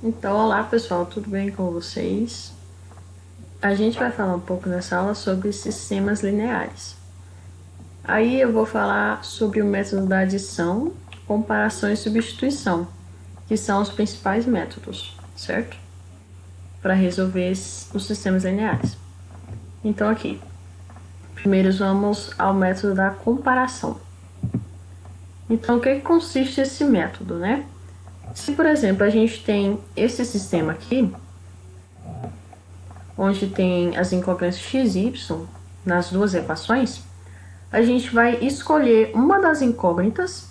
Então, olá pessoal, tudo bem com vocês? A gente vai falar um pouco nessa aula sobre sistemas lineares. Aí eu vou falar sobre o método da adição, comparação e substituição, que são os principais métodos, certo? Para resolver os sistemas lineares. Então aqui, primeiro vamos ao método da comparação. Então, o que consiste esse método, né? Se, por exemplo, a gente tem esse sistema aqui, onde tem as incógnitas x e y nas duas equações, a gente vai escolher uma das incógnitas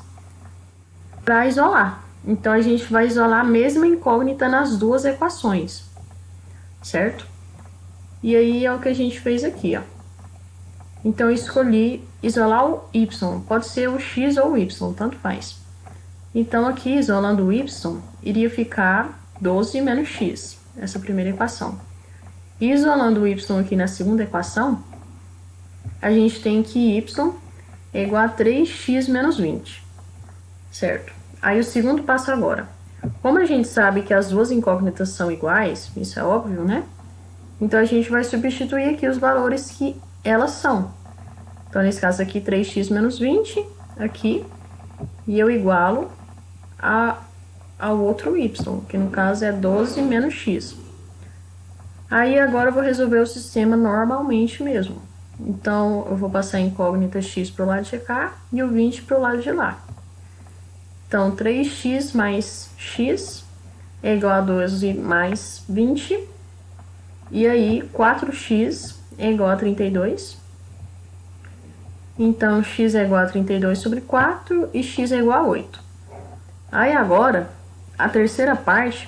para isolar. Então, a gente vai isolar a mesma incógnita nas duas equações, certo? E aí é o que a gente fez aqui, ó. Então, eu escolhi isolar o y, pode ser o x ou o y, tanto faz. Então, aqui, isolando o y, iria ficar 12 menos x, essa primeira equação. E isolando o y aqui na segunda equação, a gente tem que y é igual a 3x menos 20, certo? Aí o segundo passo agora. Como a gente sabe que as duas incógnitas são iguais, isso é óbvio, né? Então, a gente vai substituir aqui os valores que elas são. Então, nesse caso aqui, 3x menos 20, aqui, e eu igualo ao outro y, que no caso é 12 menos x. Aí, agora eu vou resolver o sistema normalmente mesmo. Então, eu vou passar a incógnita x para o lado de cá e o 20 para o lado de lá. Então, 3x mais x é igual a 12 mais 20. E aí, 4x é igual a 32. Então, x é igual a 32 sobre 4 e x é igual a 8. Aí, agora, a terceira parte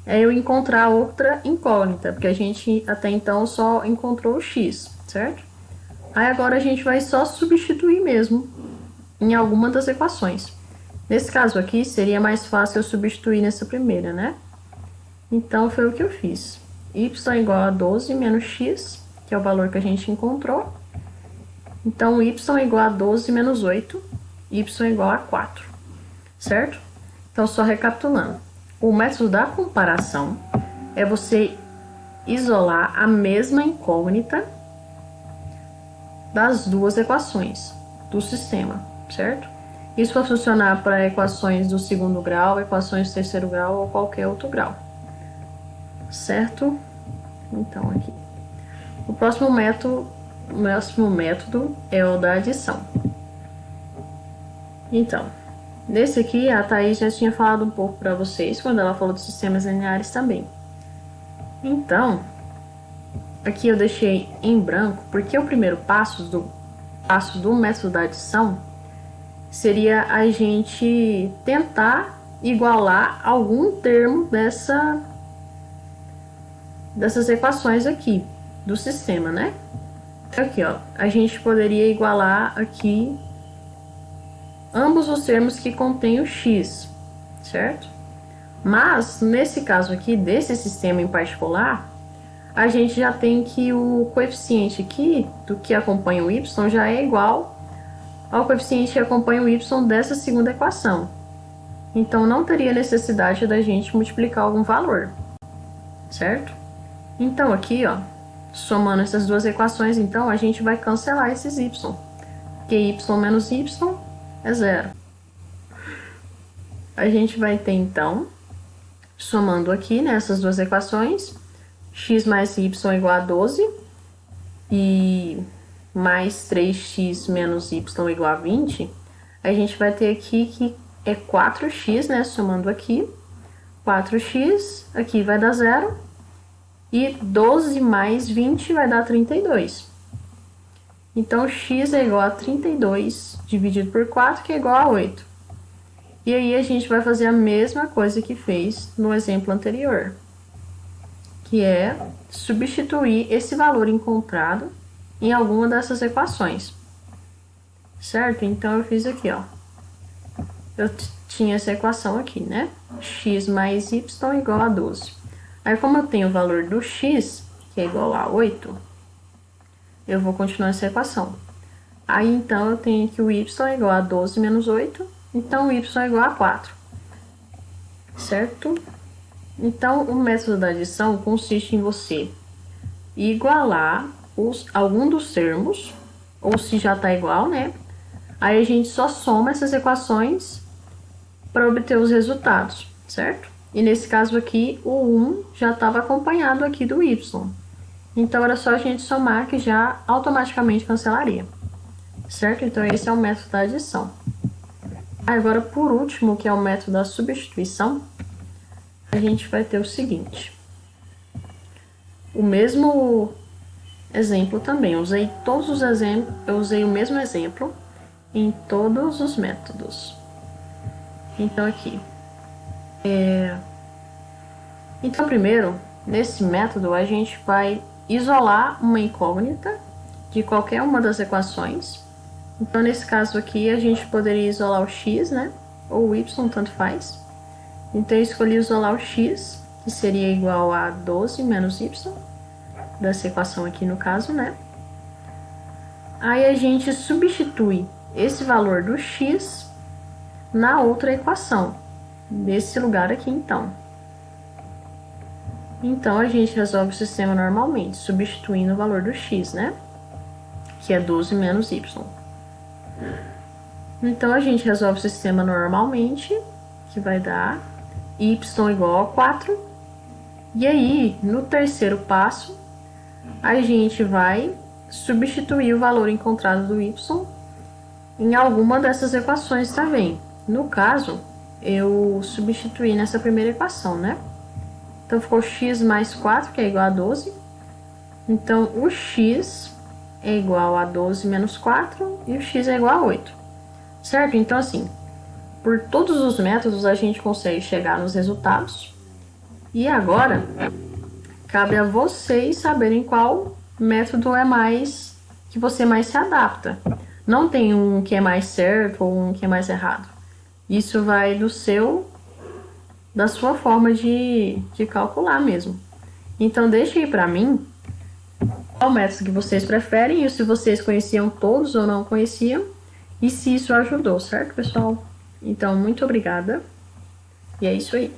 é eu encontrar outra incógnita, porque a gente até então só encontrou o x, certo? Aí agora a gente vai só substituir mesmo em alguma das equações. Nesse caso aqui, seria mais fácil eu substituir nessa primeira, né? Então, foi o que eu fiz. Y é igual a 12 menos x, que é o valor que a gente encontrou. Então, y é igual a 12 menos 8, y é igual a 4, certo? Então, só recapitulando. O método da comparação é você isolar a mesma incógnita das duas equações do sistema, certo? Isso vai funcionar para equações do segundo grau, equações do terceiro grau ou qualquer outro grau, certo? Então, aqui. O próximo método é o da adição. Então, nesse aqui, a Thaís já tinha falado um pouco para vocês, quando ela falou dos sistemas lineares também. Então, aqui eu deixei em branco, porque o primeiro passo do método da adição seria a gente tentar igualar algum termo dessas equações aqui, do sistema, né? Aqui, ó, a gente poderia igualar aqui ambos os termos que contêm o x, certo? Mas, nesse caso aqui, desse sistema em particular, a gente já tem que o coeficiente aqui, do que acompanha o y, já é igual ao coeficiente que acompanha o y dessa segunda equação. Então, não teria necessidade da gente multiplicar algum valor, certo? Então, aqui, ó, somando essas duas equações, então, a gente vai cancelar esses y, porque y menos y é zero. A gente vai ter, então, somando aqui nessas duas equações, x mais y igual a 12 e mais 3x menos y igual a 20, a gente vai ter aqui que é 4x, né, somando aqui, 4x, aqui vai dar zero, e 12 mais 20 vai dar 32. Então, x é igual a 32 dividido por 4, que é igual a 8. E aí, a gente vai fazer a mesma coisa que fez no exemplo anterior, que é substituir esse valor encontrado em alguma dessas equações, certo? Então, eu fiz aqui, ó. Eu tinha essa equação aqui, né? X mais y igual a 12. Aí, como eu tenho o valor do x, que é igual a 8, eu vou continuar essa equação. Aí, então, eu tenho que o y é igual a 12 menos 8, então o y é igual a 4, certo? Então, o método da adição consiste em você igualar algum dos termos, ou se já está igual, né? Aí a gente só soma essas equações para obter os resultados, certo? E nesse caso aqui, o 1 já estava acompanhado aqui do y. Então, era só a gente somar que já automaticamente cancelaria, certo? Então, esse é o método da adição. Agora, por último, que é o método da substituição, a gente vai ter o seguinte. O mesmo exemplo também, eu usei todos os exemplos, eu usei o mesmo exemplo em todos os métodos. Então, aqui. Então, primeiro, nesse método, a gente vai isolar uma incógnita de qualquer uma das equações. Então, nesse caso aqui, a gente poderia isolar o x, né? Ou o y, tanto faz. Então, eu escolhi isolar o x, que seria igual a 12 menos y, dessa equação aqui no caso, né? Aí, a gente substitui esse valor do x na outra equação, nesse lugar aqui, então. Então, a gente resolve o sistema normalmente, substituindo o valor do x, né? Que é 12 menos y. Então, a gente resolve o sistema normalmente, que vai dar y igual a 4. E aí, no terceiro passo, a gente vai substituir o valor encontrado do y em alguma dessas equações também. No caso, eu substituí nessa primeira equação, né? Então, ficou x mais 4, que é igual a 12. Então, o x é igual a 12 menos 4 e o x é igual a 8. Certo? Então, assim, por todos os métodos a gente consegue chegar nos resultados. E agora, cabe a vocês saberem qual método é mais que você mais se adapta. Não tem um que é mais certo ou um que é mais errado. Isso vai da sua forma de calcular mesmo. Então, deixe aí para mim qual método que vocês preferem e se vocês conheciam todos ou não conheciam e se isso ajudou, certo, pessoal? Então, muito obrigada e é isso aí.